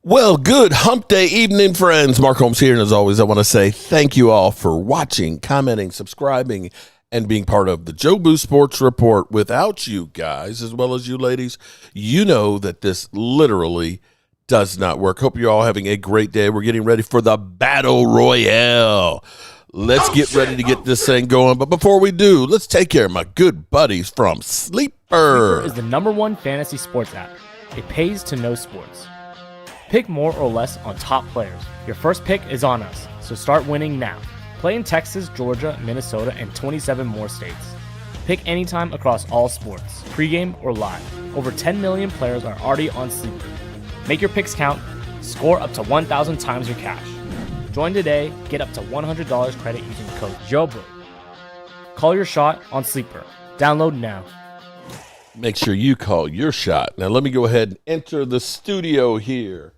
Well, good hump day evening, friends. Mark Holmes here, and as always, I want to say thank you all for watching, commenting, subscribing, and being part of the Joe Boo Sports Report. Without you guys, as well as you ladies, you know that this literally does not work. Hope you're all having a great day. We're getting ready for the Battle Royale. Let's get ready to get this thing going. But before we do, let's take care of my good buddies from Sleeper. Sleeper is the #1 fantasy sports app. It pays to know sports. Pick more or less on top players. Your first pick is on us, so start winning now. Play in Texas, Georgia, Minnesota, and 27 more states. Pick anytime across all sports, pregame or live. Over 10 million players are already on Sleeper. Make your picks count. Score up to 1,000 times your cash. Join today. Get up to $100 credit using the code JOBO. Call your shot on Sleeper. Download now. Make sure you call your shot. Now, let me go ahead and enter the studio here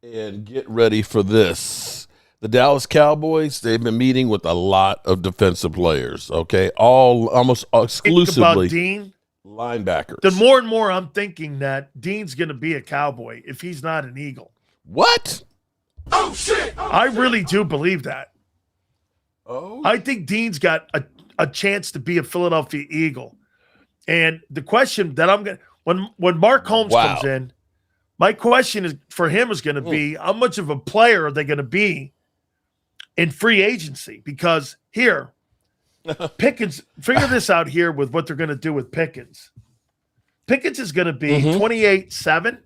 and get ready for this. The Dallas Cowboys, they've been meeting with a lot of defensive players, okay? All almost exclusively about Dean, linebackers. the more and more I'm thinking that Dean's going to be a Cowboy if he's not an Eagle. What? Oh, shit! I really do believe that. Oh, I think Dean's got a chance to be a Philadelphia Eagle. And the question that I'm going to – when Mark Holmes comes in, my question is for him is going to be how much of a player are they going to be in free agency? Because here, Pickens – figure this out here with what they're going to do with Pickens. Pickens is going to be 28.7.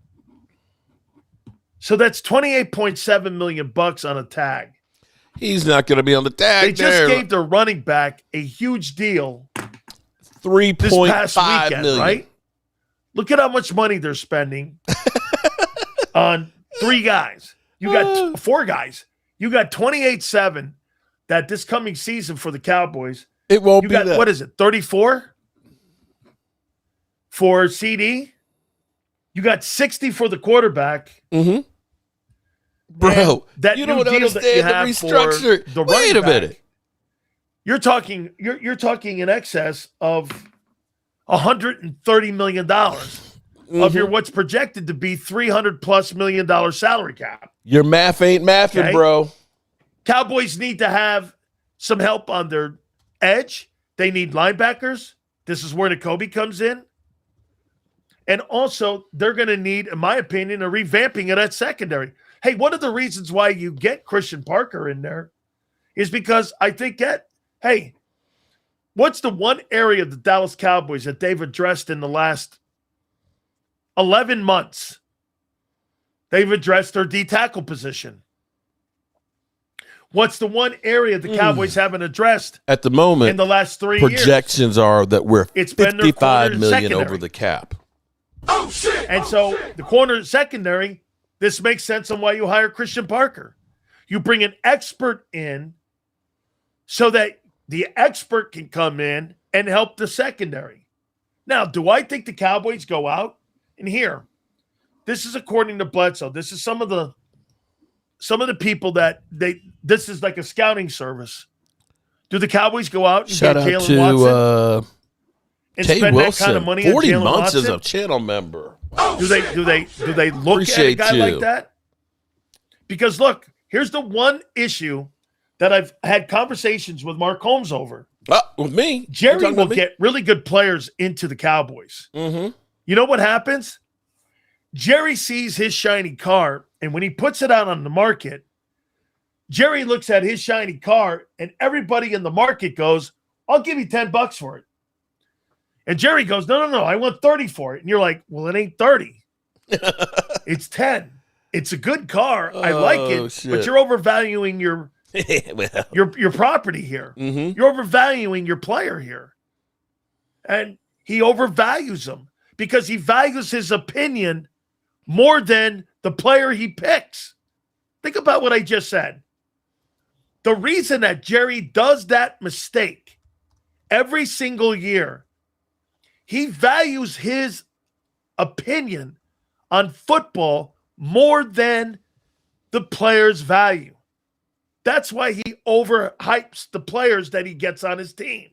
So that's $28.7 million on a tag. he's not going to be on the tag. They just gave their running back a huge deal this past $3.5 weekend, million. right? Look at how much money they're spending on three guys. You got four guys. You got 28.7 that this coming season for the Cowboys. It won't You be got, that. what is it, 34 for CD? You got 60 for the quarterback. Mm-hmm. Bro, that you new don't deal that understand you the have restructure. for the Wait running a minute. back. You're talking in excess of $130 million of your what's projected to be $300+ million salary cap. Your math ain't mathing, Okay. bro. Cowboys need to have some help on their edge. They need linebackers. This is where Nakobe comes in. And also, they're going to need, in my opinion, a revamping of that secondary. Hey, one of the reasons why you get Christian Parker in there is because I think hey, what's the one area of the Dallas Cowboys that they've addressed in the last 11 months? They've addressed their D-tackle position. What's the one area the Cowboys haven't addressed At the moment, in the last 3 years? projections are that we're It's been their $55 corner million secondary. over the cap. Oh, shit. And so the corner secondary, this makes sense on why you hire Christian Parker. You bring an expert in so that the expert can come in and help the secondary. Now, do I think the Cowboys go out? And here, this is according to Bledsoe. This is some of the people that this is like a scouting service. Do the Cowboys go out and Shout get out Jalen Watson? to And Kay spend Wilson, that kind of money on 40 Jalen months Watson? as a channel member. Do they look Appreciate at a guy you. like that? Because look, here's the one issue that I've had conversations with Mark Holmes over. With me. You Jerry talking will about me? get really good players into the Cowboys. Mm-hmm. You know what happens? Jerry sees his shiny car, and when he puts it out on the market, Jerry looks at his shiny car, and everybody in the market goes, I'll give you $10 for it. And Jerry goes, no, I want 30 for it. And you're like, well, it ain't 30. It's 10. It's a good car. I like it, shit. but you're overvaluing your property here. Mm-hmm. You're overvaluing your player here. And he overvalues him because he values his opinion more than the player he picks. Think about what I just said. The reason that Jerry does that mistake every single year, he values his opinion on football more than the player's value. That's why he overhypes the players that he gets on his team.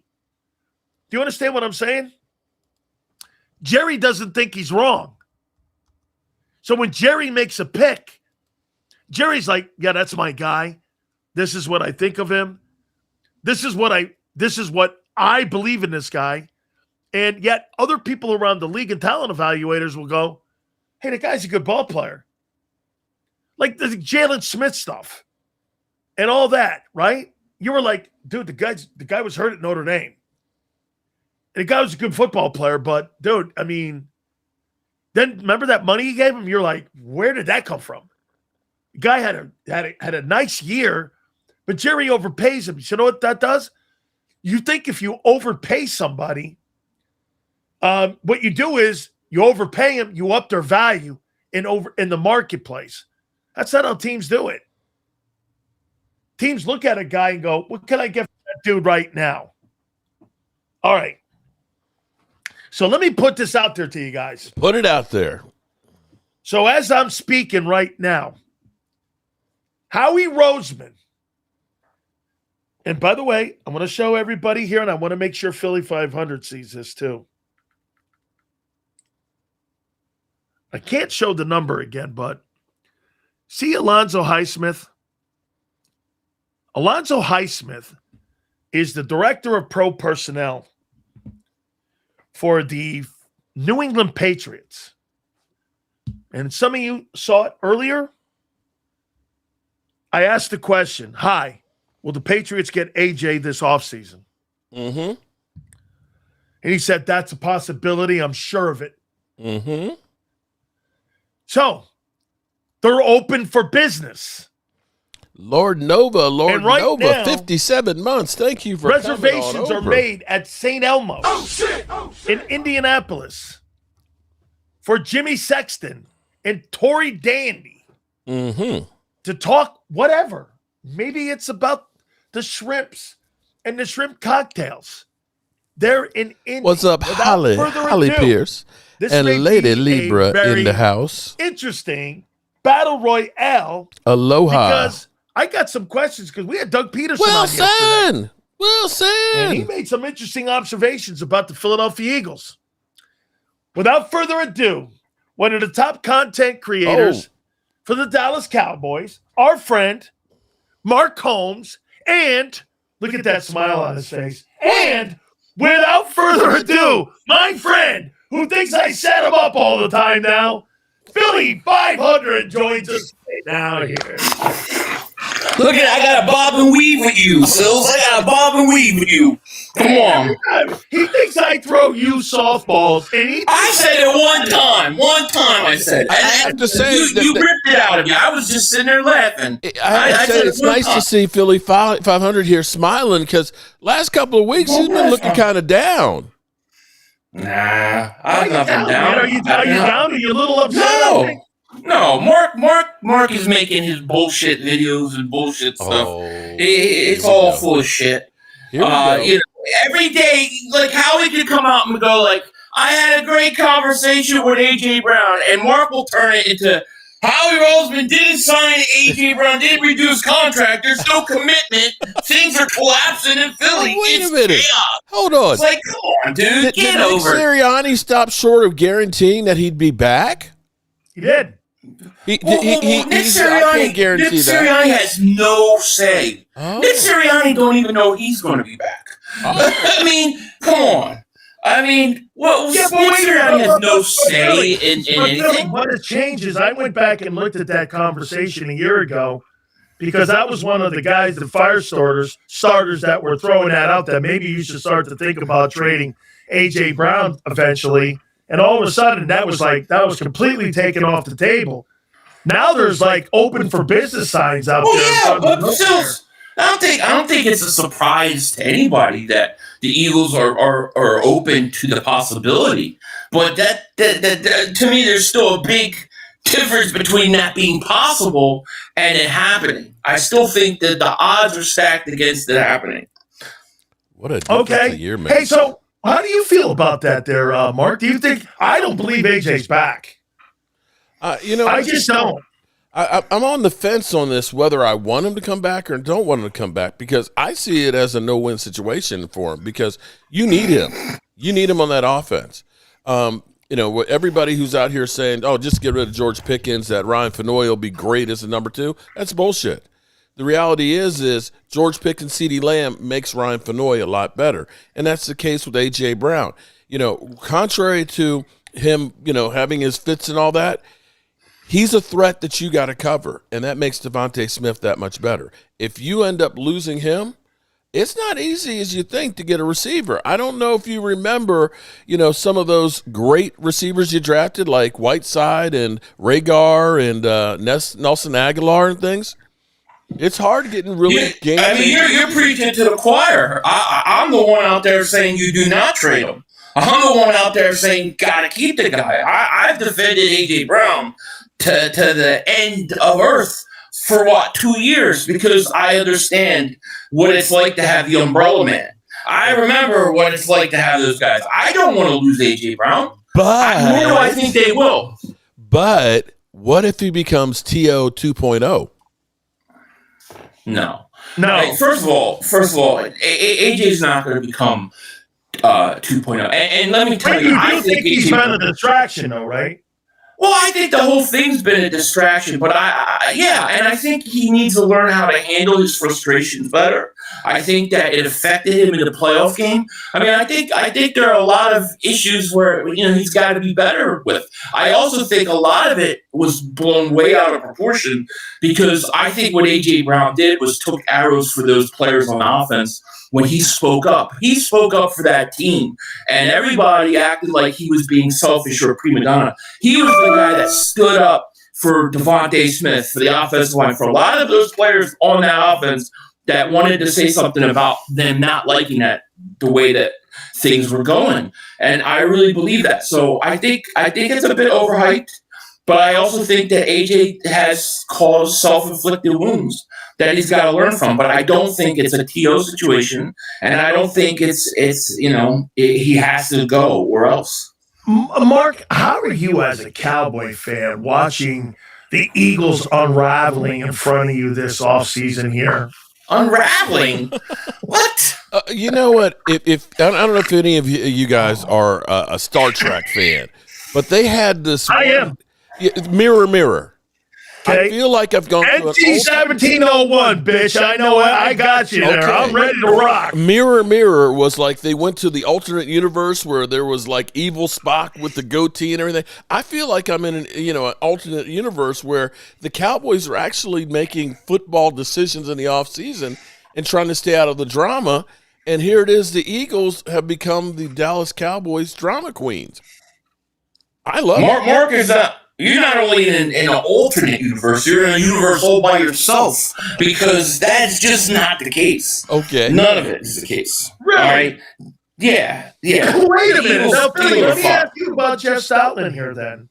Do you understand what I'm saying? Jerry doesn't think he's wrong. So when Jerry makes a pick, Jerry's like, yeah, that's my guy. This is what I think of him. This is what I believe in this guy. And yet other people around the league and talent evaluators will go, hey, the guy's a good ball player. Like the Jalen Smith stuff and all that, right? You were like, dude, the guy was hurt at Notre Dame. And the guy was a good football player, but dude, I mean, then remember that money he gave him? You're like, where did that come from? The guy had a nice year, but Jerry overpays him. You know what that does? You think if you overpay somebody, what you do is you overpay them, you up their value in the marketplace. That's not how teams do it. Teams look at a guy and go, what can I get for that dude right now? All right. So let me put this out there to you guys. Put it out there. So as I'm speaking right now, Howie Roseman, and by the way, I'm going to show everybody here, and I want to make sure Philly.500 sees this too. I can't show the number again, but see Alonzo Highsmith? Alonzo Highsmith is the director of pro personnel for the New England Patriots. And some of you saw it earlier. I asked the question, hi, will the Patriots get AJ this offseason? Mm-hmm. And he said, that's a possibility. I'm sure of it. Mm-hmm. So they're open for business. Lord Nova, right now, 57 months. Thank you for reservations are made at St. Elmo's Oh, in Indianapolis for Jimmy Sexton and Tory Dandy to talk whatever. Maybe it's about the shrimps and the shrimp cocktails. They're in Indy. What's up, Holly Pierce and Lady Libra in the house? Interesting battle royale. Aloha. Because I got some questions because we had Doug Peterson on yesterday. Wilson. And he made some interesting observations about the Philadelphia Eagles. Without further ado, one of the top content creators for the Dallas Cowboys, our friend, Mark Holmes, and look at that smile on his face. And without further ado, my friend, who thinks I set him up all the time now, Philly.500 joins us right now here. Look at I got a bob and weave with you, Sills. I got a bob and weave with you. Come on. He thinks I throw you softballs, and I said it one time. One time I said it. I have to say you ripped it out of me. I was just sitting there laughing. I have to say it's nice to see Philly 500 here smiling because last couple of weeks he's been looking kind of down. Nah, I'm nothing down. Are you down? Are you a little upset? No, Mark is making his bullshit videos and bullshit stuff. It's all full of shit. You know, every day, like Howie could come out and go like, I had a great conversation with AJ Brown, and Mark will turn it into Howie Roseman didn't sign AJ Brown, didn't reduce contract. There's no commitment. Things are collapsing in Philly. Wait it's a minute. chaos. Hold on. It's like, come on, dude. Get over it. Did Sirianni stop short of guaranteeing that he'd be back? He did. Nick Sirianni has no say. Nick Sirianni don't even know he's going to be back. I mean, come on. I mean, Nick Sirianni has no say in anything. What has changed is I went back and looked at that conversation a year ago because that was one of the guys, the fire starters that were throwing that out that maybe you should start to think about trading A.J. Brown eventually. And all of a sudden, that was completely taken off the table. Now there's like open for business signs out there. Oh yeah, but still, I don't think it's a surprise to anybody that the Eagles are open to the possibility. But that to me, there's still a big difference between that being possible and it happening. I still think that the odds are stacked against it happening. What a year, man. Hey, so how do you feel about that there, Mark? Do you think – I don't believe AJ's back. I just don't. I'm on the fence on this, whether I want him to come back or don't want him to come back, because I see it as a no-win situation for him because you need him. You need him on that offense. everybody who's out here saying, oh, just get rid of George Pickens, that Ryan Fenoy will be great as a number 2, that's bullshit. The reality is George Pickens, CeeDee Lamb makes Ryan Fenoy a lot better. And that's the case with A.J. Brown. Contrary to him, having his fits and all that, he's a threat that you got to cover, and that makes Devontae Smith that much better. If you end up losing him, it's not easy as you think to get a receiver. I don't know if you remember, some of those great receivers you drafted, like Whiteside and Ragar and Nelson Aguilar and things. It's hard getting really game. I mean, you're preaching to the choir. I'm the one out there saying you do not trade him. I'm the one out there saying gotta keep the guy. I've defended A.J. Brown to the end of earth for 2 years because I understand what it's like to have the umbrella man. I remember what it's like to have those guys. I don't want to lose A.J. Brown, but nor do I think they will. But what if he becomes T.O. 2.0? No. Like, first of all, AJ's not going to become 2.0. And let me tell you, I think he's been a distraction, though, right? Well, I think the whole thing's been a distraction, but I think he needs to learn how to handle his frustrations better. I think that it affected him in the playoff game. I mean, I think there are a lot of issues where he's got to be better with. I also think a lot of it was blown way out of proportion because I think what A.J. Brown did was took arrows for those players on offense. When he spoke up for that team, and everybody acted like he was being selfish or a prima donna. He was the guy that stood up for Devontae Smith, for the offensive line, for a lot of those players on that offense that wanted to say something about them not liking the way that things were going. And I really believe that. So I think it's a bit overhyped, but I also think that AJ has caused self-inflicted wounds that he's got to learn from. But I don't think it's a TO situation, and I don't think he has to go or else. Mark, how are you as a Cowboy fan watching the Eagles unraveling in front of you this offseason here? Unraveling? What? You know what? If I don't know if any of you guys are a Star Trek fan, but they had this. I am. Mirror, mirror. Okay. I feel like I've gone through NC-1701, bitch. I know I got you there. I'm ready to rock. Mirror, mirror was like they went to the alternate universe where there was like evil Spock with the goatee and everything. I feel like I'm in an alternate universe where the Cowboys are actually making football decisions in the offseason and trying to stay out of the drama. And here it is, the Eagles have become the Dallas Cowboys drama queens. I love it. Mark is you're not only in an alternate universe, you're in a universe all by yourself because that's just not the case. Okay. None of it is the case. Really? All right? Yeah. Wait a minute. Now, Philly, let me ask you about Jeff Stoutland here then.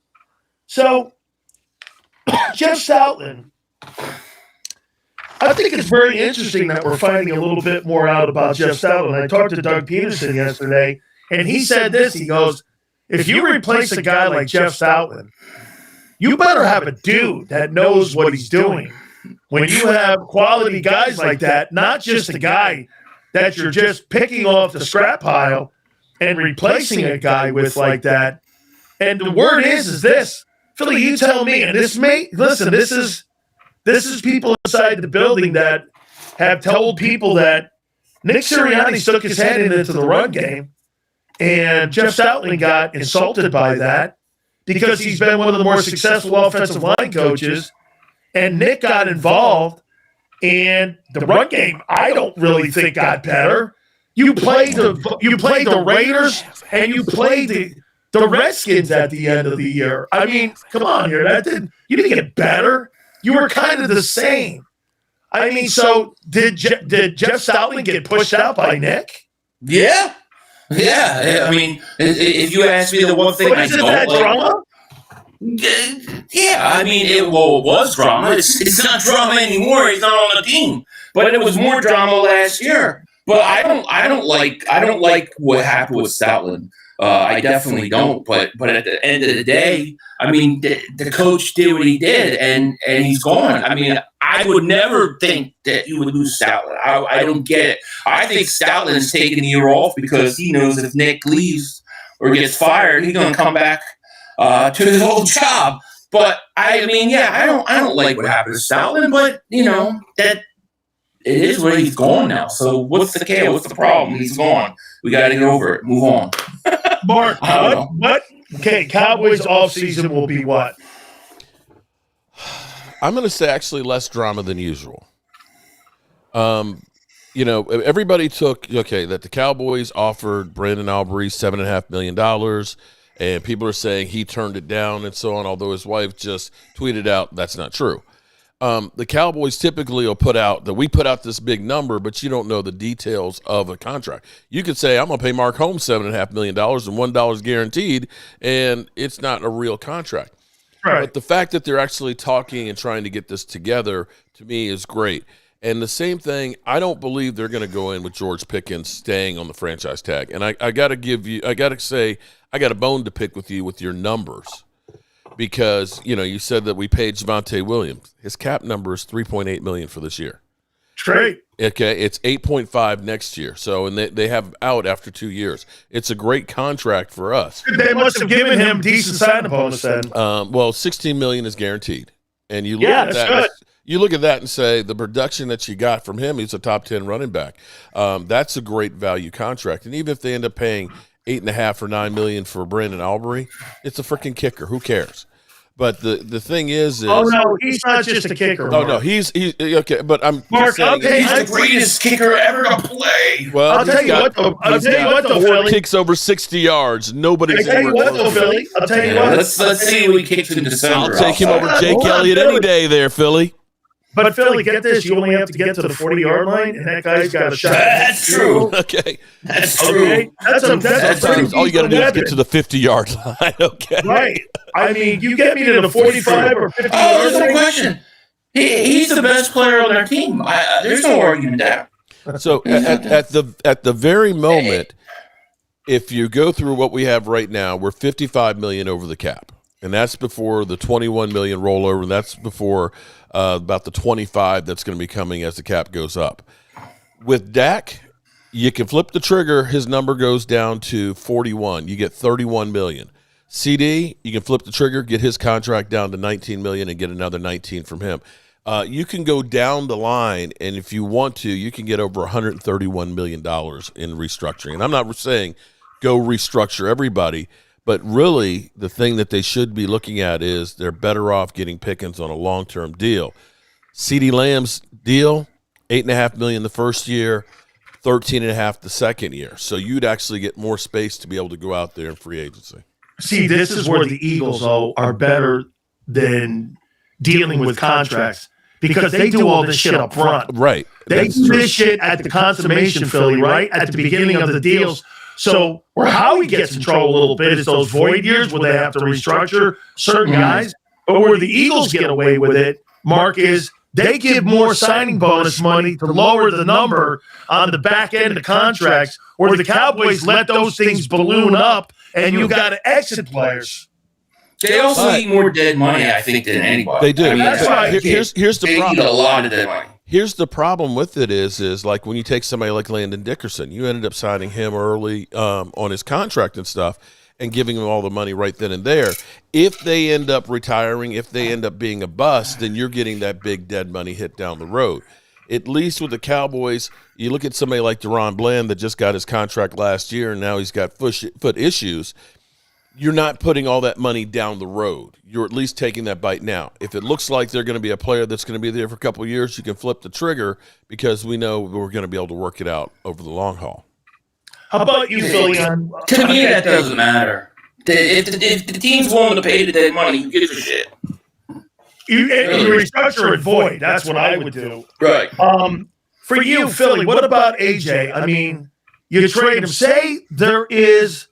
So, Jeff Stoutland, I think it's very interesting that we're finding a little bit more out about Jeff Stoutland. I talked to Doug Peterson yesterday, and he said this. He goes, if you replace a guy like Jeff Stoutland, you better have a dude that knows what he's doing. When you have quality guys like that, not just a guy that you're just picking off the scrap pile and replacing a guy with like that. And the word is this. Philly, you tell me, and this is people inside the building that have told people that Nick Sirianni stuck his head into the run game, and Jeff Stoutland got insulted by that because he's been one of the more successful offensive line coaches, and Nick got involved, and the run game, I don't really think got better. You played the Raiders, and you played the Redskins at the end of the year. I mean, come on here. You didn't get better. You were kind of the same. I mean, so did Jeff Stoutland get pushed out by Nick? Yeah. I mean, if you ask me the one thing I don't like, drama? Yeah, I mean, it was drama. It's not drama anymore. He's not on the team, but it was more drama last year. But I don't like what happened with Stoutland. I definitely don't. But at the end of the day, I mean, the coach did what he did, and he's gone. I mean, I would never think that you would lose Stoutland. I don't get it. I think Stoutland is taking the year off because he knows if Nick leaves, or gets fired, he's going to come back to his old job. But I don't like what happened to Stoutland, but that it is where he's gone now. So what's the care? What's the problem? He's gone. We got to get over it. Move on. Mark, what? Okay, Cowboys offseason will be what? I'm going to say actually less drama than usual. Everybody took that the Cowboys offered Brandon Aubrey $7.5 million, and people are saying he turned it down and so on. Although his wife just tweeted out that's not true. The Cowboys typically will put out this big number, but you don't know the details of a contract. You could say, I'm going to pay Mark Holmes $7.5 million and $1 guaranteed, and it's not a real contract. Right. But the fact that they're actually talking and trying to get this together, to me, is great. And the same thing, I don't believe they're going to go in with George Pickens staying on the franchise tag. And I got to say, I got a bone to pick with you with your numbers. Because, you said that we paid Javonte Williams. His cap number is $3.8 million for this year. Great. Okay, it's 8.5 next year. So, and they have out after 2 years. It's a great contract for us. They must have given him decent signing bonus then. Well, $16 million is guaranteed. And you look at that. Good. You look at that and say the production that you got from him, he's a top 10 running back. That's a great value contract. And even if they end up paying $8.5 or $9 million for Brandon Aubrey, it's a freaking kicker. Who cares? But the thing is oh no, he's not just a kicker. Oh no, he's okay. But I'm Mark, saying he's the greatest kicker ever to play. Well, I'll tell you what, though, Philly kicks over 60 yards. Nobody's ever. Philly. I'll tell you what. Let's see who he kicks in December. I'll take him over Jake Elliott any day, there, Philly. But Philly, get this: you only have to get to the 40-yard line, and that guy's got a shot. That's true. Okay, that's true. Okay. That's all you got to do is get to the 50-yard line. Okay, right. I mean, you get me to the 45 or 50. Oh, there's no question. He's the best player on our team. There's no argument there. So at the very moment, if you go through what we have right now, we're $55 million over the cap, and that's before the $21 million rollover, and that's before about the 25 that's going to be coming as the cap goes up. With Dak, you can flip the trigger. His number goes down to 41. You get $31 million. CD, you can flip the trigger, get his contract down to $19 million, and get another 19 from him. You can go down the line, and if you want to, you can get over $131 million in restructuring. And I'm not saying go restructure everybody, but really, the thing that they should be looking at is they're better off getting Pickens on a long-term deal. CeeDee Lamb's deal, $8.5 million the first year, $13.5 the second year. So you'd actually get more space to be able to go out there in free agency. See, this is where the Eagles, though, are better than dealing with contracts because they do all this shit up front. Right. They do this shit at the consummation, Philly, right? At the beginning of the deals. So where Howie gets in trouble a little bit is those void years where they have to restructure certain guys. But where the Eagles get away with it, Mark, is they give more signing bonus money to lower the number on the back end of the contracts, where the Cowboys let those things balloon up and you got to exit players. They also eat more dead money, I think, than anybody. They do. I mean, that's right. Here's the problem. They eat a lot of dead money. Here's the problem with it is like when you take somebody like Landon Dickerson, you ended up signing him early on his contract and stuff and giving him all the money right then and there. If they end up retiring, if they end up being a bust, then you're getting that big dead money hit down the road. At least with the Cowboys, you look at somebody like Deron Bland that just got his contract last year and now he's got foot issues. You're not putting all that money down the road. You're at least taking that bite now. If it looks like they're going to be a player that's going to be there for a couple of years, you can flip the trigger because we know we're going to be able to work it out over the long haul. How about you, Philly? To me, that doesn't matter. If the team's willing to pay the dead money, who gives a shit? You restructure it void. That's what I would do. Right. For you, Philly, what about AJ? I mean, you trade him. Say there is...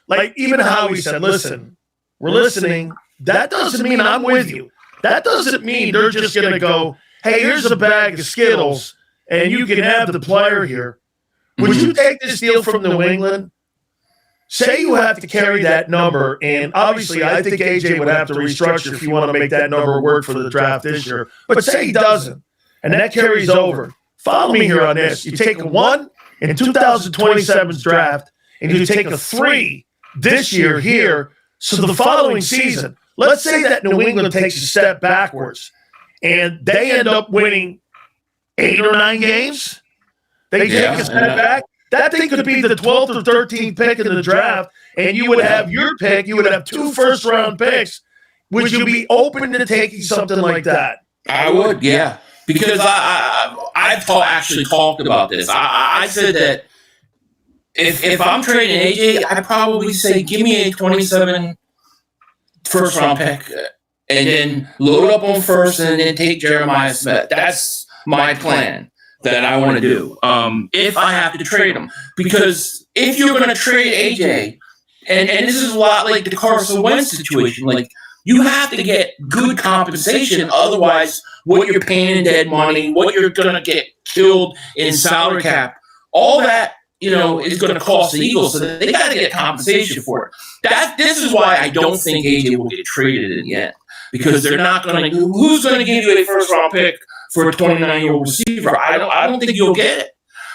Like even Howie said, listen, we're listening. That doesn't mean I'm with you. That doesn't mean they're just going to go, hey, here's a bag of Skittles, and you can have the player here. Would you take this deal from New England? Say you have to carry that number, and obviously I think AJ would have to restructure if you want to make that number work for the draft this year. But say he doesn't, and that carries over. Follow me here on this. You take a 1 in 2027's draft, and you take a 3 this year here. So the following season, let's say that New England takes a step backwards and they end up winning 8 or 9 games. They take a step back. That thing could be the 12th or 13th pick in the draft, and you would have your pick. You would have 2 first-round picks. Would you be open to taking something like that? I would, yeah. Because I've actually talked about this. I said that if I'm trading AJ, I'd probably say give me a 27 first-round pick and then load up on first and then take Jeremiah Smith. That's my plan that I want to do if I have to trade him. Because if you're going to trade AJ, and this is a lot like the Carson Wentz situation, like you have to get good compensation. Otherwise, what you're paying in dead money, what you're going to get killed in salary cap, all that, is going to cost the Eagles. So they got to get compensation for it. This is why I don't think AJ will get traded in the end. Because they're not going to. Who's going to give you a first-round pick for a 29-year-old receiver? I don't think you'll get it.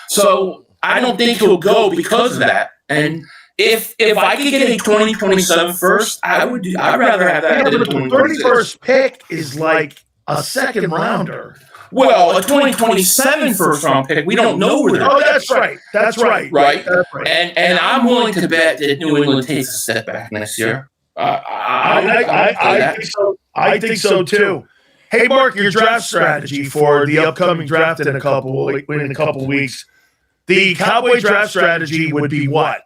So I don't think he'll go because of that. And if I could get a 2027 first, I'd rather have that than a 31st pick is like a second rounder. Well, a 2027 first round pick, we don't know where they're. Oh, that's right. That's right. Right. That's right. And I'm willing to bet that New England takes a step back next year. I think so. I think so too. Hey, Mark, your draft strategy for the upcoming draft in a couple weeks. The Cowboy draft strategy would be what?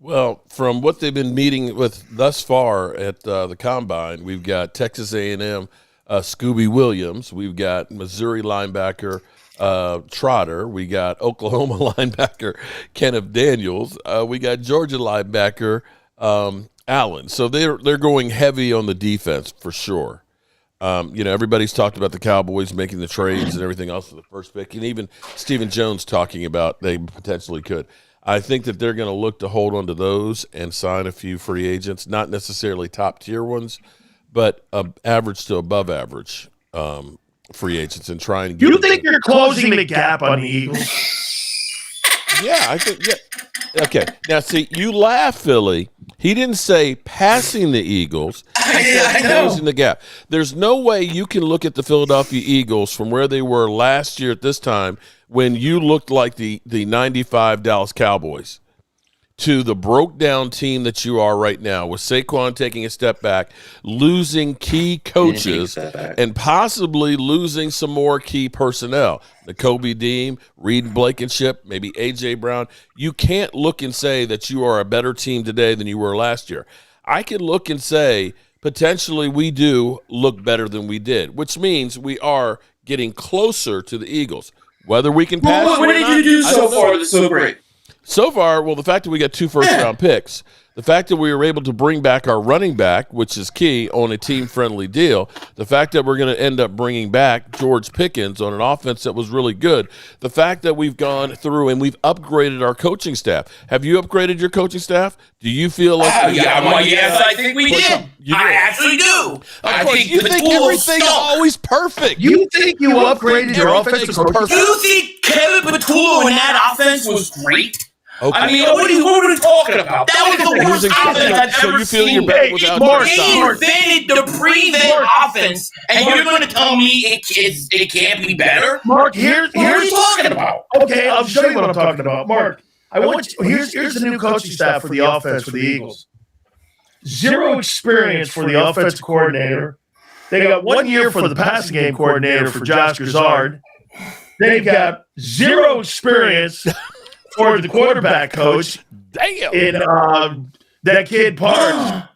Well, from what they've been meeting with thus far at the Combine, we've got Texas A&M Scooby Williams. We've got Missouri linebacker Trotter. We got Oklahoma linebacker Kenneth Daniels. We got Georgia linebacker Allen. So they're going heavy on the defense for sure. Everybody's talked about the Cowboys making the trades and everything else for the first pick, and even Stephen Jones talking about they potentially could. I think that they're going to look to hold on to those and sign a few free agents, not necessarily top-tier ones, but average to above average free agents and try and get. You think you're closing the gap on the Eagles? Yeah, I think. Yeah. Okay. Now, see, you laugh, Philly. He didn't say passing the Eagles. He said closing the gap. There's no way you can look at the Philadelphia Eagles from where they were last year at this time when you looked like the 95 Dallas Cowboys to the broke-down team that you are right now with Saquon taking a step back, losing key coaches, and possibly losing some more key personnel. Nakobe Dean, Reed Blankenship, maybe A.J. Brown. You can't look and say that you are a better team today than you were last year. I can look and say potentially we do look better than we did, which means we are getting closer to the Eagles. Whether we can pass what did you do so far that's so great? So far, well, the fact that we got 2 first-round picks, the fact that we were able to bring back our running back, which is key on a team-friendly deal, the fact that we're going to end up bringing back George Pickens on an offense that was really good, the fact that we've gone through and we've upgraded our coaching staff. Have you upgraded your coaching staff? Do you feel like yes, I think we did. I actually do. I think you think everything's always perfect. You think you upgraded your offensive coach? You think Kevin Patullo in that offense was great? Okay. I mean, what are we talking about? That was the worst offense I've ever seen. They invented the prevent offense, and you're going to tell me it can't be better? Mark, what are you talking about? Okay, I'll show you what I'm talking about. Mark, here's the new coaching staff for the offense for the Eagles. 0 experience for the offensive coordinator. They got 1 year for the passing game coordinator for Josh Grizzard. They've got 0 experience for the quarterback coach. Damn. In that kid Parks.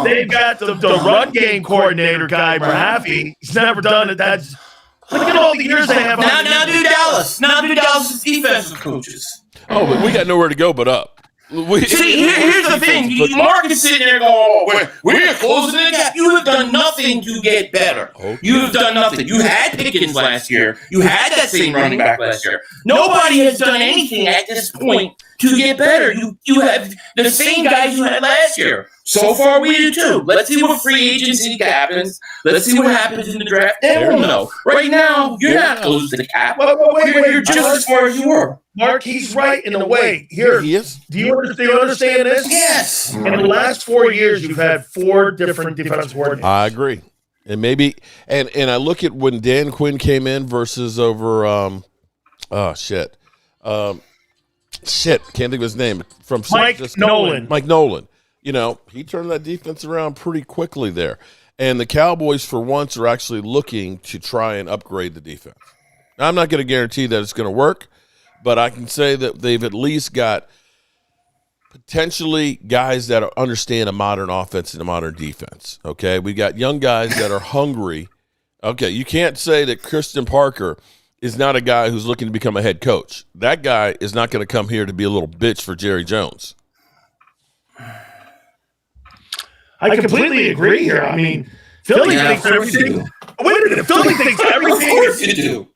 They've got the run game coordinator guy, Mahaffey. He's never done it. Look at all the years they have. Now do Dallas. Now do Dallas' defensive coaches. Oh, but we got nowhere to go but up. See, here's the thing. Mark is sitting there going, we're closing the gap. You have done nothing to get better. Okay. You have done nothing. You had Pickens last year. You had that same running back last year. Nobody has done anything at this point to get better. You have the same guys you had last year. So far, we do too. Let's see what free agency happens. Let's see what happens in the draft. Then we'll know. Right now, you're not close to the cap. You're just as far as you were. Mark, he's right in a way. Here, He is. do you understand this? Yes. In the last 4 years, you've had 4 different defensive coordinators. I agree. And maybe, and I look at when Dan Quinn came in versus over, can't think of his name from Mike Nolan. Mike Nolan. You know, he turned that defense around pretty quickly there. And the Cowboys, for once, are actually looking to try and upgrade the defense. Now, I'm not going to guarantee that it's going to work, but I can say that they've at least got potentially guys that understand a modern offense and a modern defense. Okay, we got young guys that are hungry. Okay, you can't say that Christian Parker is not a guy who's looking to become a head coach. That guy is not going to come here to be a little bitch for Jerry Jones. I completely agree here. I mean, Philly thinks everything. Wait a minute, Philly thinks everything. Of course you do.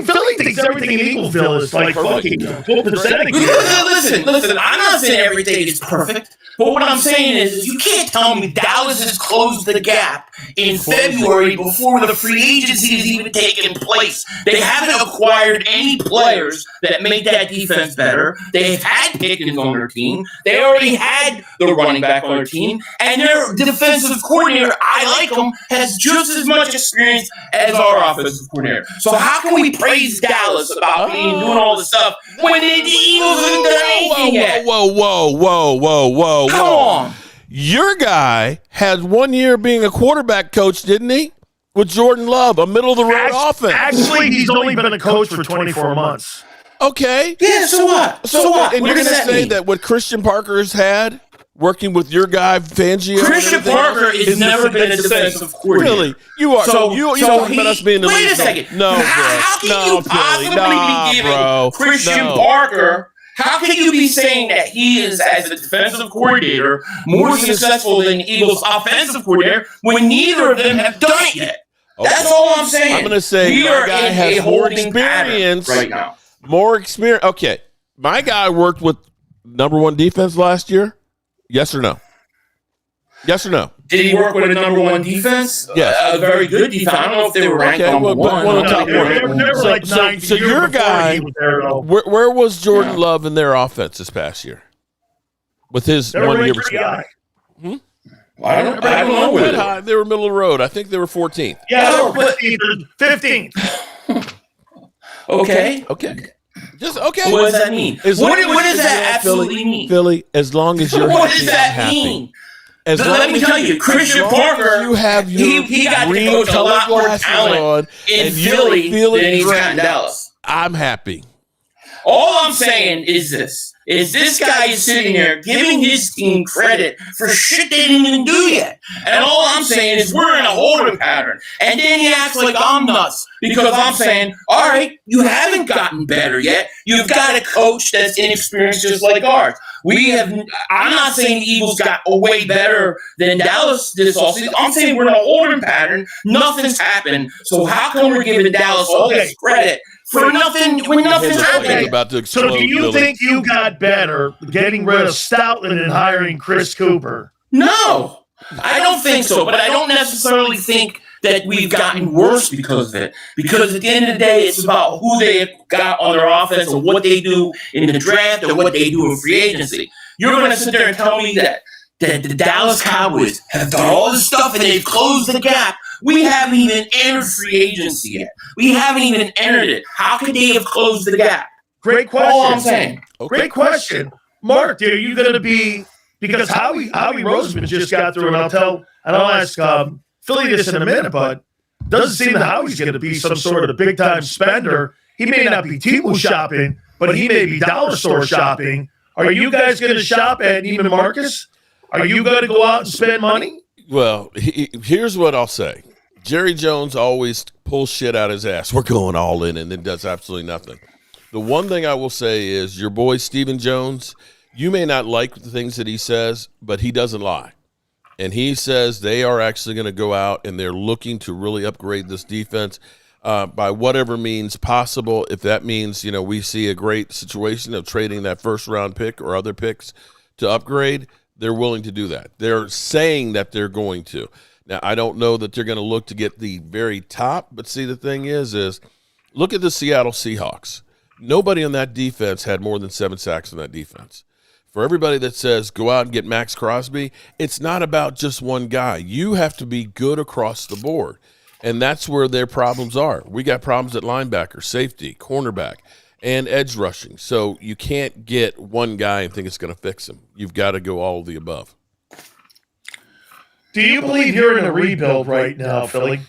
Philly thinks everything in Eagleville is like fucking 4%. Listen. I'm not saying everything is perfect, but what I'm saying is you can't tell me Dallas has closed the gap in February before the free agency has even taken place. They haven't acquired any players that make that defense better. They've had Pickens on their team. They already had the running back on their team, and their defensive coordinator, I like him, has just as much experience as our offensive coordinator. So how can we praise Dallas about doing all this stuff when the Eagles haven't done anything yet? Whoa. Come on. Your guy had 1 year being a quarterback coach, didn't he? With Jordan Love, a middle-of-the-road offense. Actually, he's only been a coach for 24 months. Okay. Yeah, so what? So what? And What you're does going to that say mean? that what Christian Parker has had, working with your guy, Fangio? Christian Parker has never been a defensive coordinator. Really? You are. You talking about us being the Wait league? a second. No, How bro. can you possibly be giving Christian Parker? How can you be saying that he is, as a defensive coordinator, more successful than Eagles' offensive coordinator when neither of them have done it yet? Okay. That's all I'm saying. I'm going to say we my are guy in has a more holding pattern experience right now. More experience. Okay. My guy worked with number 1 defense last year. Yes or no? Yes or no? Did he work with a number 1 defense? Yes. A very good defense. I don't know if they were ranked number 1. One of the top one. So your guy, where was Jordan Love in their offense this past year? With his 1 year experience? I don't know where they were. They were middle of the road. I think they were 14th. Yeah, they were 15th. Okay. Just okay. What does that mean? What does that absolutely mean? Philly, as long as you're What happy, does that I'm happy. mean? Let me tell you, Christian Parker, you have your he got to green coach a lot more glasses talent on, in and you're Philly feeling than he's great. got in Dallas. I'm happy. All I'm saying is this guy is sitting there giving his team credit for shit they didn't even do yet. And all I'm saying is we're in a holding pattern. And then he acts like I'm nuts because I'm saying, all right, you haven't gotten better yet. You've got a coach that's inexperienced just like ours. I'm not saying the Eagles got way better than Dallas this offseason. I'm saying we're in a holding pattern. Nothing's happened. So how come we're giving Dallas all this credit for nothing when nothing's happening? About to explode, So do you think you got better getting rid of Stoutland and hiring Chris Cooper? No, I don't think so. But I don't necessarily think that we've gotten worse because of it. Because at the end of the day, it's about who they got on their offense and what they do in the draft and what they do in free agency. You're going to sit there and tell me that the Dallas Cowboys have done all this stuff and they've closed the gap. We haven't even entered free agency yet. We haven't even entered it. How could they have closed the gap? Great question. All I'm saying. Okay. Great question. Mark, are you going to be – because Howie Roseman just got through, and I'll ask Philly this in a minute, but it doesn't seem that Howie's going to be some sort of big-time spender. He may not be Temu shopping, but he may be dollar store shopping. Are you guys going to shop at Neiman Marcus? Are you going to go out and spend money? Well, here's what I'll say. Jerry Jones always pulls shit out his ass. We're going all in and then does absolutely nothing. The one thing I will say is your boy Stephen Jones, you may not like the things that he says, but he doesn't lie. And he says they are actually going to go out and they're looking to really upgrade this defense. by whatever means possible. If that means, we see a great situation of trading that first-round pick or other picks to upgrade, they're willing to do that. They're saying that they're going to. Now, I don't know that they're going to look to get the very top, but see, the thing is look at the Seattle Seahawks. Nobody on that defense had more than 7 sacks on that defense. For everybody that says go out and get Max Crosby, it's not about just one guy. You have to be good across the board, and that's where their problems are. We got problems at linebacker, safety, cornerback, and edge rushing. So you can't get one guy and think it's going to fix him. You've got to go all of the above. Do you believe you're in a rebuild right now, Philly?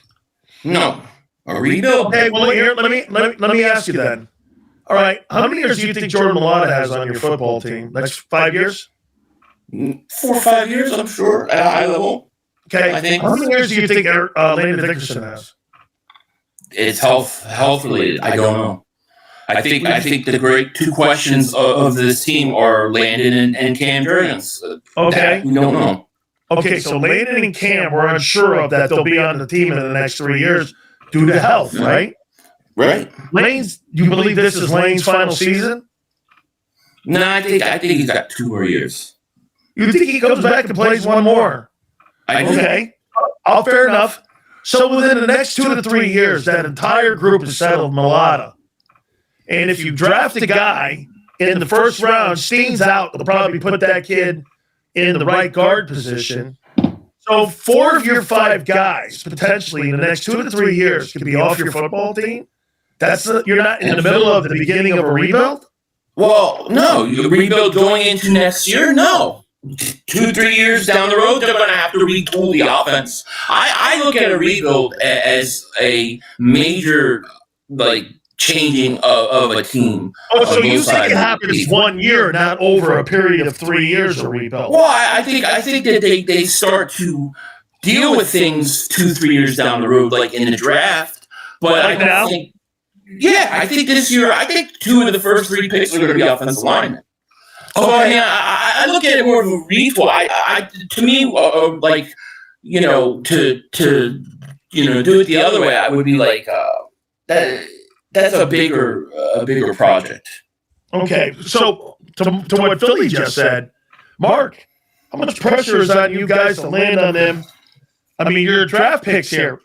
No. A rebuild? Okay, well, here, let me ask you then. All right, how many years do you think Jordan Mailata has on your football team? Next 5 years? 4 or 5 years, I'm sure, at a high level. Okay, I think. How many years do you think Landon Dickerson has? It's health related. I don't know. I think the great 2 questions of this team are Landon and Cam Jurgens. Okay. We don't know. Okay, so Landon and Cam, we're unsure of that they'll be on the team in the next 3 years due to health, right? Right. You believe this is Lane's final season? No, I think he's got 2 more years. You think he comes back and plays one more? Okay. Fair enough. So within the next 2 to 3 years, that entire group is settled Mailata. And if you draft a guy in the first round, Steen's out, they'll probably put that kid in the right guard position. So 4 of your 5 guys, potentially in the next 2 to 3 years, could be off your football team? You're not in the middle of the beginning of a rebuild? Well, no. You rebuild going into next year? No. 2, 3 years down the road, they're going to have to retool the offense. I look at a rebuild as a major, changing of a team. Oh, so you think it happens 1 year, not over a period of 3 years of rebuild? Well, I think that they start to deal with things 2, 3 years down the road, like in the draft. But I don't think. Yeah, I think this year, 2 of the first 3 picks are going to be offensive linemen. So I look at it more of a retool. To me, to do it the other way, I would be like that. That's a bigger project. Okay, so to what Philly just said, Mark, how much pressure is on you guys to land on them? I mean, your draft picks here.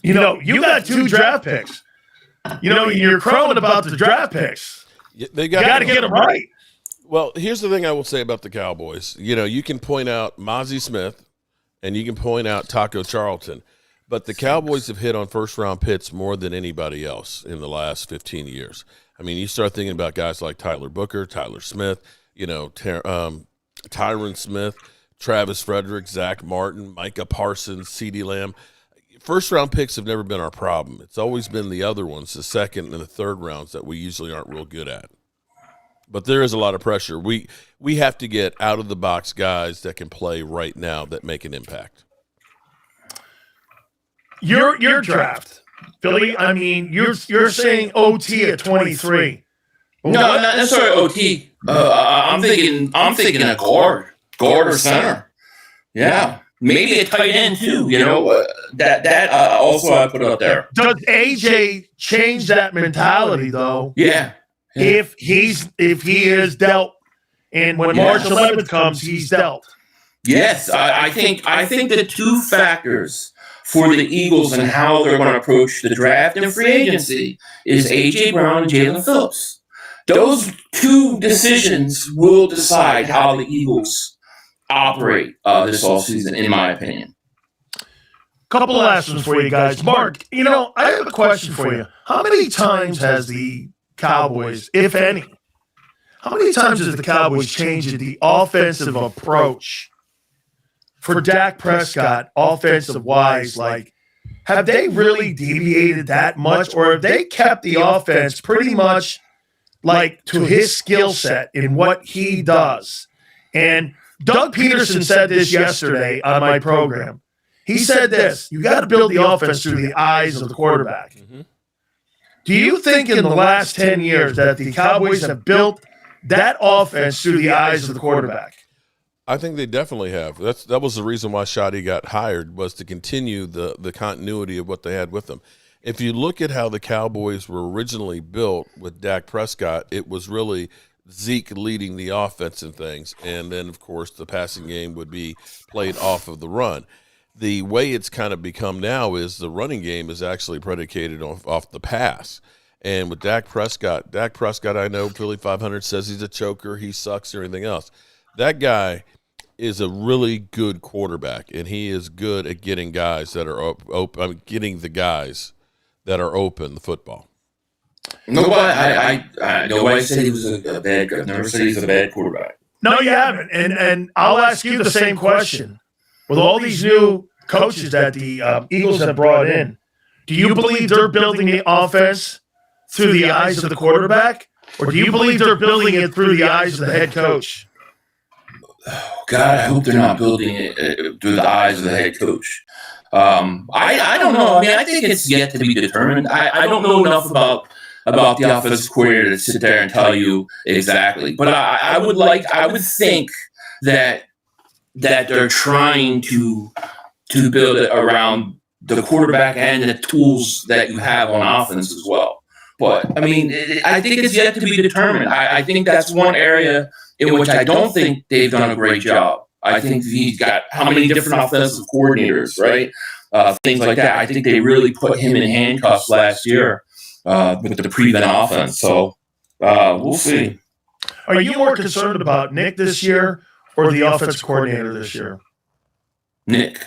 You got 2 draft picks. You're crowing about the draft picks. You got to get them right. Well, here's the thing I will say about the Cowboys. You can point out Mozzie Smith and you can point out Taco Charlton, but the Cowboys have hit on first-round picks more than anybody else in the last 15 years. I mean, you start thinking about guys like Tyler Booker, Tyler Smith, Tyron Smith, Travis Frederick, Zach Martin, Micah Parsons, CeeDee Lamb. First-round picks have never been our problem. It's always been the other ones, the second and the third rounds, that we usually aren't real good at. But there is a lot of pressure. We have to get out-of-the-box guys that can play right now that make an impact. Your draft, Philly, I mean, you're saying OT at 23. No, not necessarily OT. I'm thinking a guard or center. Yeah. Maybe a tight end too, that also I put up there. Does AJ change that mentality though? Yeah. If he is dealt, and when March 11th comes, he's dealt. Yes, I think the 2 factors for the Eagles and how they're going to approach the draft and free agency is A.J. Brown and Jalen Phillips. Those 2 decisions will decide how the Eagles operate this offseason, in my opinion. Couple of last ones for you guys. Mark, I have a question for you. How many times has the Cowboys, if any, how many times has the Cowboys changed the offensive approach for Dak Prescott, offensive-wise? Have they really deviated that much, or have they kept the offense pretty much to his skill set in what he does? And Doug Peterson said this yesterday on my program. He said this: you got to build the offense through the eyes of the quarterback. Mm-hmm. Do you think in the last 10 years that the Cowboys have built that offense through the eyes of the quarterback? I think they definitely have. That was the reason why Shotty got hired, was to continue the continuity of what they had with them. if you look at how the Cowboys were originally built with Dak Prescott, it was really Zeke leading the offense and things. And then, of course, the passing game would be played off of the run. The way it's kind of become now is the running game is actually predicated off the pass. And with Dak Prescott, I know Philly.500 says he's a choker, he sucks, or anything else. That guy is a really good quarterback, and he is good at getting guys that are open. Getting the guys that are open the football. Nobody said he was a bad. I've never said he's a bad quarterback. No, you haven't. And I'll ask you the same question. With all these new coaches that the Eagles have brought in, do you believe they're building the offense through the eyes of the quarterback, or do you believe they're building it through the eyes of the head coach? God, I hope they're not building it through the eyes of the head coach. I don't know. I mean, I think it's yet to be determined. I don't know enough about the offensive coordinator to sit there and tell you exactly. But I would think that they're trying to build it around the quarterback and the tools that you have on offense as well. But I mean, I think it's yet to be determined. I think that's one area in which I don't think they've done a great job. I think he's got how many different offensive coordinators, right? Things like that. I think they really put him in handcuffs last year with the prevent offense. So we'll see. Are you more concerned about Nick this year or the offensive coordinator this year? Nick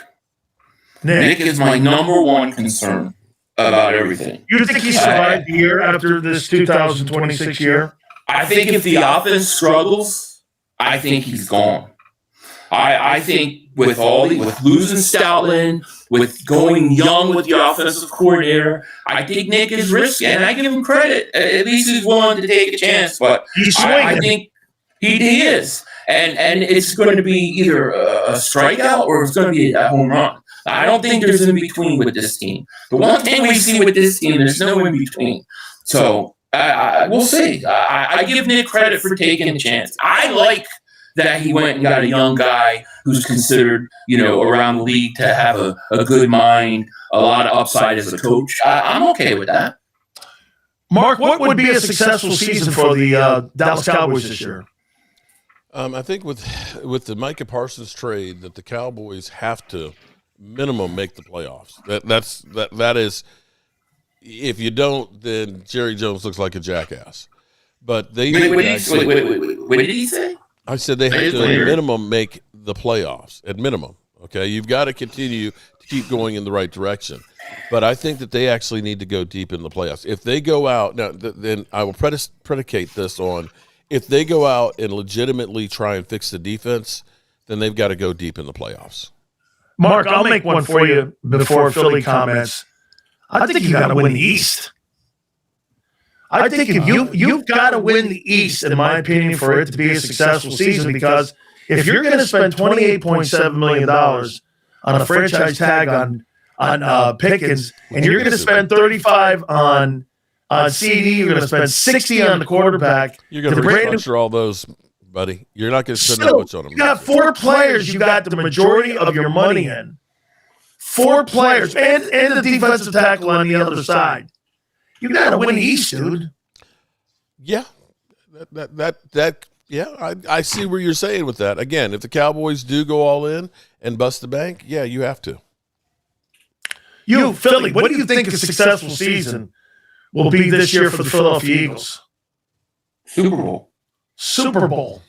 is my number one concern about everything. You think he survived the year after this 2026 year? I think if the offense struggles, I think he's gone. I think with losing Stoutland, with going young with the offensive coordinator, I think Nick is risky, and I give him credit. At least he's willing to take a chance. But I think he is, and it's going to be either a strikeout or it's going to be a home run. I don't think there's in between with this team. The one thing we've seen with this team, there's no in between. So we'll see. I give Nick credit for taking a chance. I like that he went and got a young guy who's considered, around the league to have a good mind, a lot of upside as a coach. I'm okay with that. Mark, what would be a successful season for the Dallas Cowboys this year? I think with the Micah Parsons trade, that the Cowboys have to minimum make the playoffs. That is, if you don't, then Jerry Jones looks like a jackass. But they wait, what did he say? I said they have to at minimum make the playoffs. At minimum, okay? You've got to continue to keep going in the right direction. But I think that they actually need to go deep in the playoffs. If they go out now, then I will predicate this on if they go out and legitimately try and fix the defense, then they've got to go deep in the playoffs. Mark, I'll make one for you before Philly comments. I think you got to win the East. I think if you've got to win the East, in my opinion, for it to be a successful season, because if you're going to spend $28.7 million on a franchise tag on Pickens, and you're going to spend $35 on CD, you're going to spend $60 on the quarterback. You're going to restructure all those, buddy. You're not going to spend that much on them. You got 4 players. You got the majority of your money in. 4 players and the defensive tackle on the other side. You got to win the East, dude. Yeah, I see where you're saying with that. Again, if the Cowboys do go all in and bust the bank, yeah, you have to. You, Philly, what do you think a successful season will be this year for the Philadelphia Eagles? Super Bowl. Super Bowl.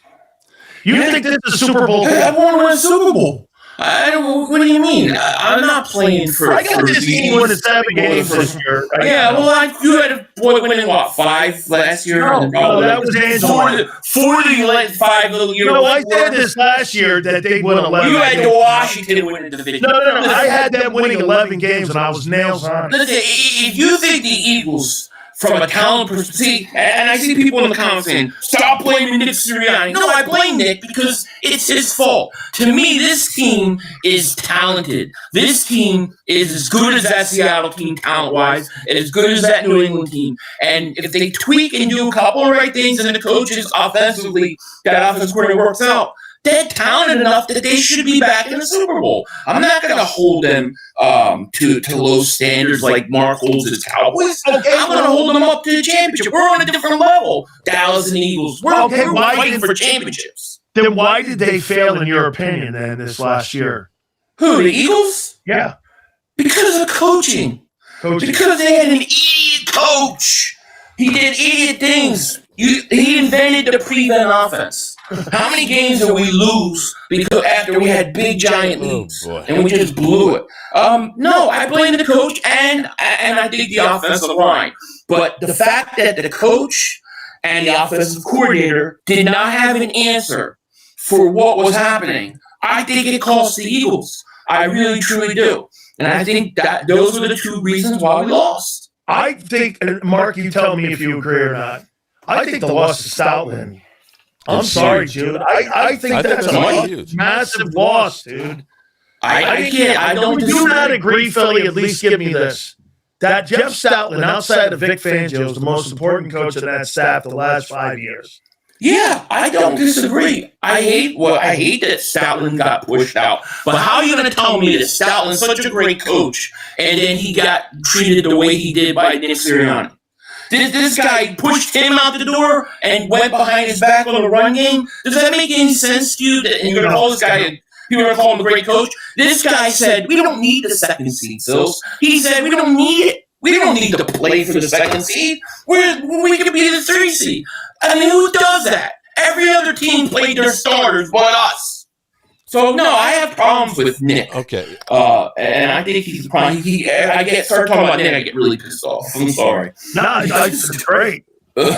You think this is a Super Bowl? I want to win a Super Bowl. What do you mean? I'm not playing for. I got this team winning 7 games this year. Yeah, well, you had a boy winning 5 last year. No, that was Angelo. 45 little years. No, I said this last year that they win 11. You had Washington winning the division. No. I had them winning 11 games, and I was nails on. Listen, if you think the Eagles, from a talent perspective, and I see people in the comments saying, stop blaming Nick Sirianni. No, I blame Nick because it's his fault. To me, this team is talented. This team is as good as that Seattle team talent-wise, as good as that New England team. And if they tweak and do a couple of right things and the coaches offensively, that offensive coordinator works out, They're talented enough that they should be back in the Super Bowl. I'm not going to hold them to low standards like Mark holds his Cowboys. Okay, I'm going to hold them up to the championship. We're on a different level. Dallas and Eagles. We're fighting for championships. Then why did they fail, in your opinion, then this last year? Who, the Eagles? Yeah. Because of coaching. Because they had an idiot coach. He did idiot things. He invented the prevent offense. How many games did we lose because after we had big giant leads and we just blew it? No, I blame the coach and I think the offensive line. But the fact that the coach and the offensive coordinator did not have an answer for what was happening, I think it cost the Eagles. I really, truly do. And I think that those are the two reasons why we lost. I think, and Mark, you tell me if you agree or not. I think the loss to Stoutland. I'm sorry, dude. I think that's a massive loss, dude. I don't do not agree, Philly. At least give me this. That Jeff Stoutland, outside of Vic Fangio, is the most important coach of that staff the last 5 years. Yeah, I don't disagree. I hate that Stoutland got pushed out. But how are you going to tell me that Stoutland's such a great coach and then he got treated the way he did by Nick Sirianni? This guy pushed him out the door and went behind his back on the run game? Does that make any sense to you? And you're going to call this guy, you're going to call him a great coach? This guy said, we don't need the second seed, Sills. He said, we don't need it. We don't need to play for the second seed. We could be the 3 seed. I mean, who does that? Every other team played their starters but us. So, no, I have problems with Nick. Okay. And I think he's probably, start talking about Nick, I get really pissed off. I'm sorry. No, it's great. Go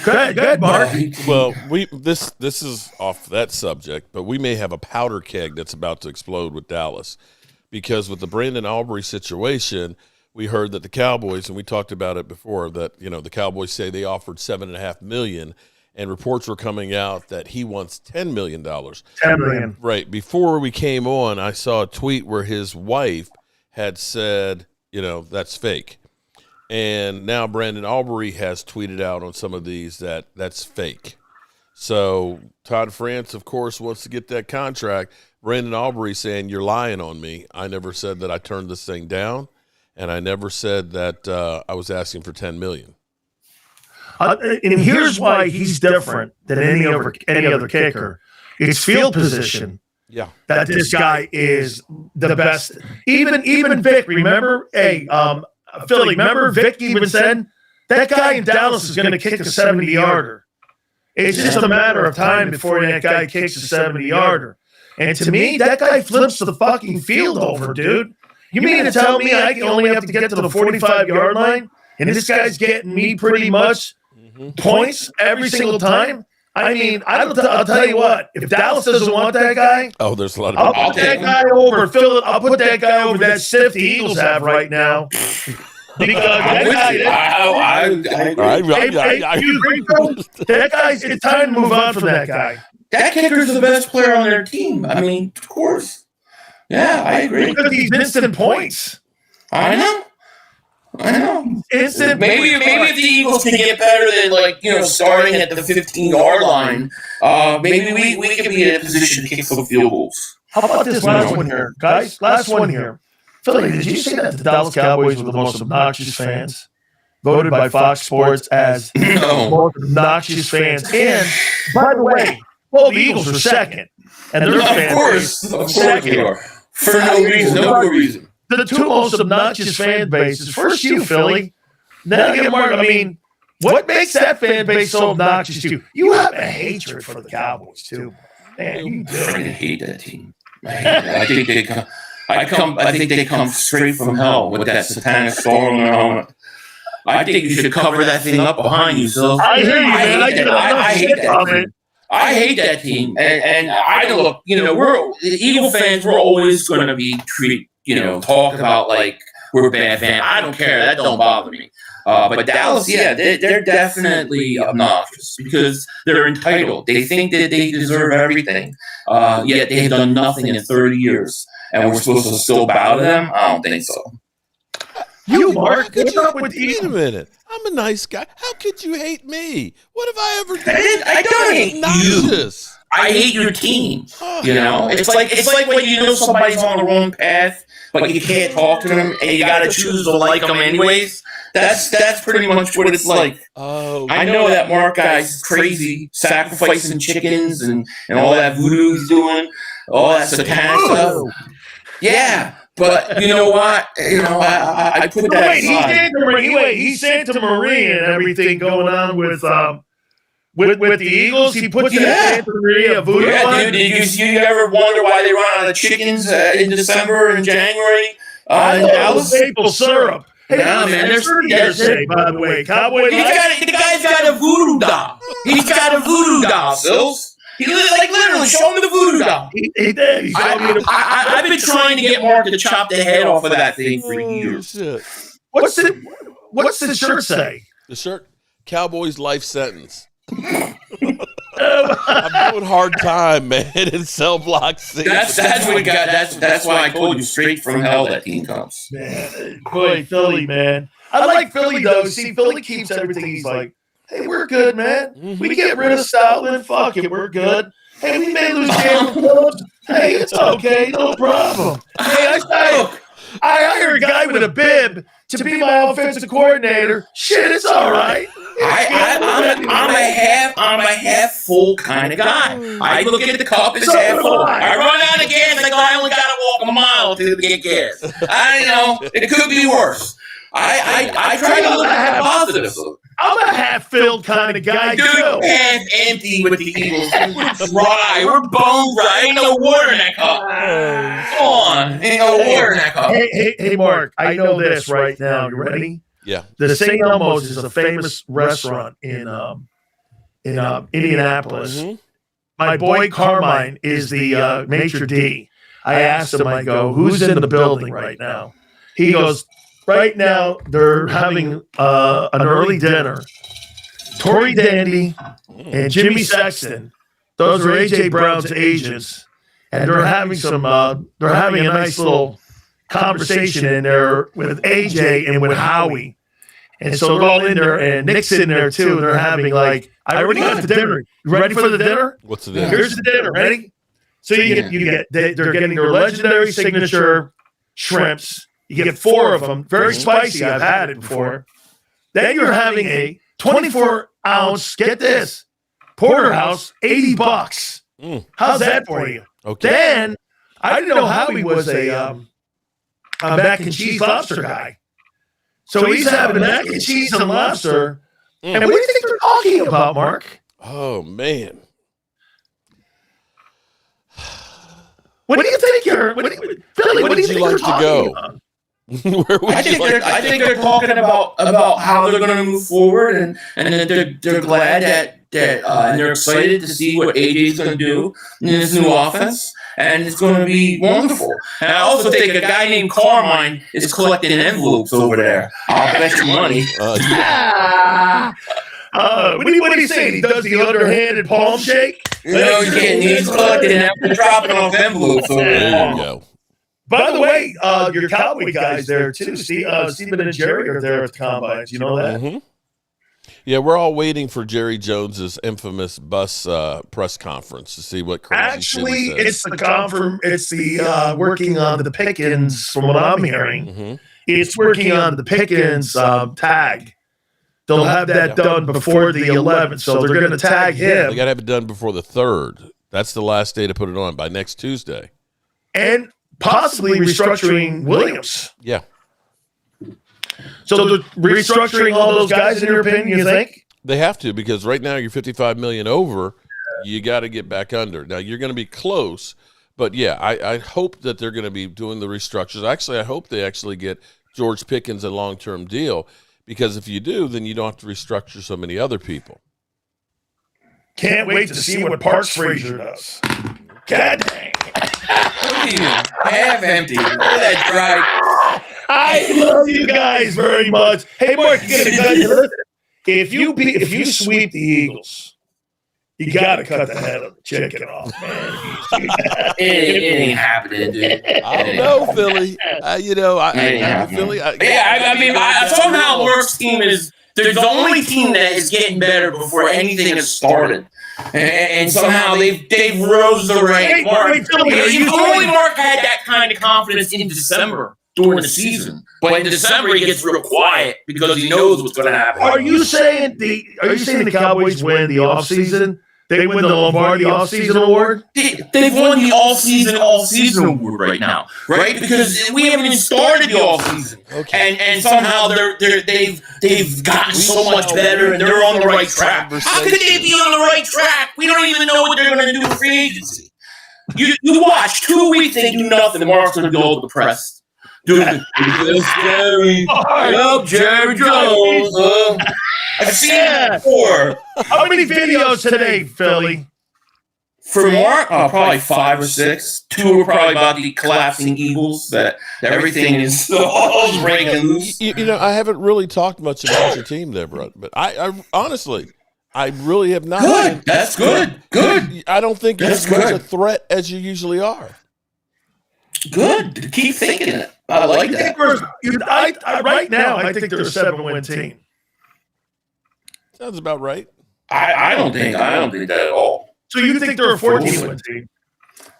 ahead, Mark. Well, this is off that subject, but we may have a powder keg that's about to explode with Dallas. Because with the Brandon Aubrey situation, we heard that the Cowboys, and we talked about it before, that the Cowboys say they offered $7.5 million, and reports were coming out that he wants $10 million. $10 million. Right. Before we came on, I saw a tweet where his wife had said, that's fake. And now Brandon Aubrey has tweeted out on some of these that that's fake. So Todd France, of course, wants to get that contract. Brandon Aubrey saying, you're lying on me. I never said that I turned this thing down. And I never said that I was asking for $10 million. And here's why he's different than any other kicker. It's field position. Yeah, that this guy is the best. Even Vic, remember? Hey, Philly, remember Vic even said that guy in Dallas is going to kick a 70-yarder. It's just a matter of time before that guy kicks a 70-yarder. And to me, that guy flips the fucking field over, dude. You mean to tell me I only have to get to the 45-yard line, and this guy's getting me pretty much points every single time? I mean, I'll tell you what. If Dallas doesn't want that guy, there's a lot of. I'll put that guy over Phil. I'll put that guy over that stiff the Eagles have right now. Because that guy's. It's time to move on from that guy. That kicker's the best player on their team. I mean, of course. Yeah, I agree. Because he's instant points. I know. Instant. Maybe if the Eagles can get better than starting at the 15-yard line, maybe we can be in a position to kick some field goals. How about this last one here, guys? Last one here. Philly, did you say that the Dallas Cowboys were the most obnoxious fans? Voted by Fox Sports as the most obnoxious fans. And by the way, the Eagles are second. And their fans of course they are. For no reason. The two most obnoxious fan bases. First you, Philly. Now you get Mark. I mean, what makes that fan base so obnoxious to you? You have a hatred for the Cowboys, too. Man, you do. I hate that team. I think they come straight from hell with that satanic star on their helmet. I think you should cover that thing up behind you, so I hear you, man. I hate that. I hate that team, and I look. We're Eagle fans. We're always going to be talk about like we're bad fans. I don't care. That don't bother me. But Dallas, they're definitely obnoxious because they're entitled. They think that they deserve everything. Yet they have done nothing in 30 years, and we're supposed to still bow to them. I don't think so. Mark, wait a minute. I'm a nice guy. How could you hate me? What have I ever done? I don't hate you. I hate your team. You know, it's like when you know somebody's on the wrong path, but you can't talk to them, and you got to choose to like them anyways. That's pretty much what it's like. Oh, I know that Mark guy's crazy, sacrificing chickens and all that voodoo he's doing, all that satanic stuff. Yeah, but you know what? I put that aside. He said to Marie and everything going on with the Eagles. He put Santa Maria voodoo on. Did you ever wonder why they run out of chickens in December and January? In Dallas? Maple syrup. Hey, nah, man, there's by the way, Cowboy. The guy's got a voodoo doll. He's got a voodoo doll, Sills. He literally show me the voodoo doll. He did. I've been trying to get Mark to chop the head off of that thing for years. What's the shirt say? The shirt, Cowboys life sentence. I'm having a hard time, man. In cell block 6. That's what got. That's why I told you straight from hell that team comes. Man, boy, Philly, man. I like Philly though. See, Philly keeps everything. He's like, hey, we're good, man. We get rid of Stoutland. Fuck it, we're good. Hey, we may lose Jalen Phillips. Hey, it's okay, no problem. Hey, I hire a guy with a bib to be my offensive coordinator. Shit, it's all right. I'm a half full kind of guy. I look at the cup as half full. I run out of gas. I only got to walk a mile to get gas. It could be worse. I try to look at the positive. I'm a half-filled kind of guy, dude. Half empty with the Eagles. We're dry. We're bone dry. Ain't no water in that cup. Come on. Ain't no water in that cup. Hey, Mark, I know this right now. You ready? Yeah. The St. Elmo's is a famous restaurant in Indianapolis. Mm-hmm. My boy Carmine is the maitre d'. I asked him, I go, who's in the building right now? He goes, right now, they're having an early dinner. Tory Dandy and Jimmy Sexton, those are A.J. Brown's agents, and they're having a nice little conversation in there with A.J. and with Howie. And so they're all in there, and Nick's in there too. They're having I already got the dinner. You ready for the dinner? What's the dinner? Here's the dinner. Ready? So they're getting their legendary signature shrimps. You get 4 of them, very spicy. I've had it before. Then you're having a 24-ounce, get this, porterhouse, $80. How's that for you? Okay. Then, I didn't know Howie was a mac and cheese lobster guy. So he's having mac and cheese and lobster. And what do you think they're talking about, Mark? Oh, man. What do you think Philly, what do you think like to go? About? I think they're talking about how they're going to move forward, and they're glad that and they're excited to see what AJ's going to do in this new offense, and it's going to be wonderful. And I also think a guy named Carmine is collecting envelopes over there. I'll bet you money. What do you say? He does the underhanded palm shake? He's collecting and dropping off envelopes over there. There you go. By the way, your Cowboy guys there too. Stephen and Jerry are there at the Combines. You know that? Mm-hmm. Yeah, we're all waiting for Jerry Jones's infamous bus press conference to see what crazy Actually, shit he says. It's the working on the Pickens. From what I'm hearing, it's working on the Pickens tag. They'll have that done before the 11th, so they're going to tag him. They got to have it done before the 3rd. That's the last day to put it on, by next Tuesday. And possibly restructuring Williams. Yeah. So they're restructuring all those guys, in your opinion, you think? They have to, because right now you're $55 million over. You got to get back under. Now, you're going to be close, but yeah, I hope that they're going to be doing the restructures. Actually, I hope they actually get George Pickens a long-term deal, because if you do, then you don't have to restructure so many other people. Can't wait to see what Parks Frazier does. God dang. Half empty. Look at that dry. I love you guys very much. Hey, Mark, if you sweep the Eagles, you got to cut the head of the chicken off, man. It ain't happening, dude. I don't know, Philly. Philly. Somehow Mark's team is the only team that is getting better before anything has started. and somehow they've rose the rank. If only Mark had that kind of confidence in December during the season, but in December he gets real quiet because he knows what's going to happen. Are you saying the Cowboys win the offseason? They win the Lombardi offseason award? They've won the all-season award right now, right? Because we haven't even started the offseason. Okay. And somehow they've gotten so much better and they're on the right track. How could they be on the right track? We don't even know what they're going to do with free agency. You watch 2 weeks, they do nothing. Mark's going to go depressed. Dude, Jerry Jones. I've seen it before. How many videos today, Philly? For Mark, probably 5 or 6. 2 were probably about the collapsing Eagles, that everything is all breaking loose. I haven't really talked much about your team there, Brett, but I honestly, I really have not. Good. That's good. Good. I don't think it's as much a threat as you usually are. Good. Keep thinking it. I like that. Right now, I think they're a 7-win team. Sounds about right. I don't think that at all. So you think they're a 14-win team?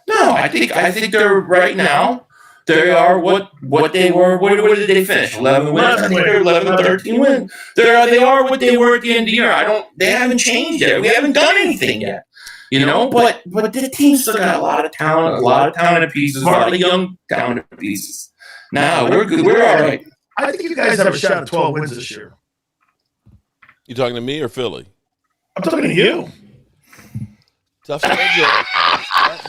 No, I think they're right now. They are what they were. What did they finish? 11 wins. I think they're 11, 13 wins. They are what they were at the end of the year. They haven't changed yet. We haven't done anything yet. But the team still got a lot of talent, talented pieces, a lot of young talented pieces. Now we're good. We're all right. I think you guys have a shot at 12 wins this year. You talking to me or Philly? I'm talking to you. Tough schedule. I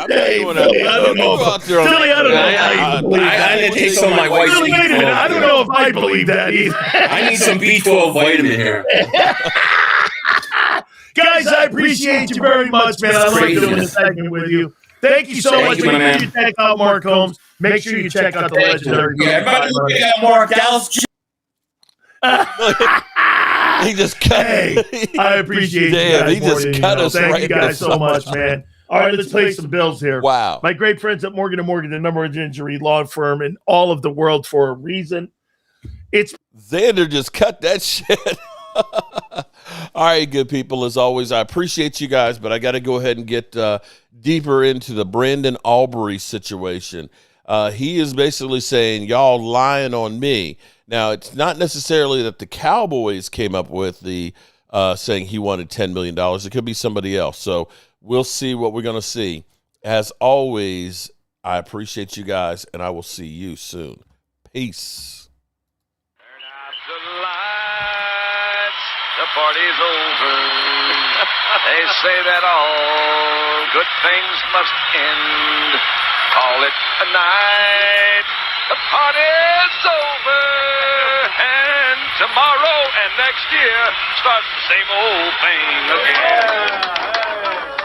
don't know. Philly, I don't know. I need to take some of my white. Wait a minute. I don't know if I believe that either. I need some B12 vitamin here. Guys, I appreciate you very much, man. I love doing this segment with you. Thank you so much. Make sure you check out Mark Holmes. Make sure you check out the legendary. Yeah, everybody check out Mark Dallas. He just cut. Hey, I appreciate you. He just cut us. Thank you guys so much, man. All right, let's play some bills here. Wow. My great friends at Morgan & Morgan, the number one injury law firm in all of the world for a reason. Xander just cut that shit. All right, good people. As always, I appreciate you guys, but I got to go ahead and get deeper into the Brandon Aubrey situation. He is basically saying, y'all lying on me. Now, it's not necessarily that the Cowboys came up with the saying he wanted $10 million. It could be somebody else. So we'll see what we're going to see. As always, I appreciate you guys, and I will see you soon. Peace. Turn out the lights. The party's over. They say that all good things must end. Call it a night. The party's over. And tomorrow and next year starts the same old thing again.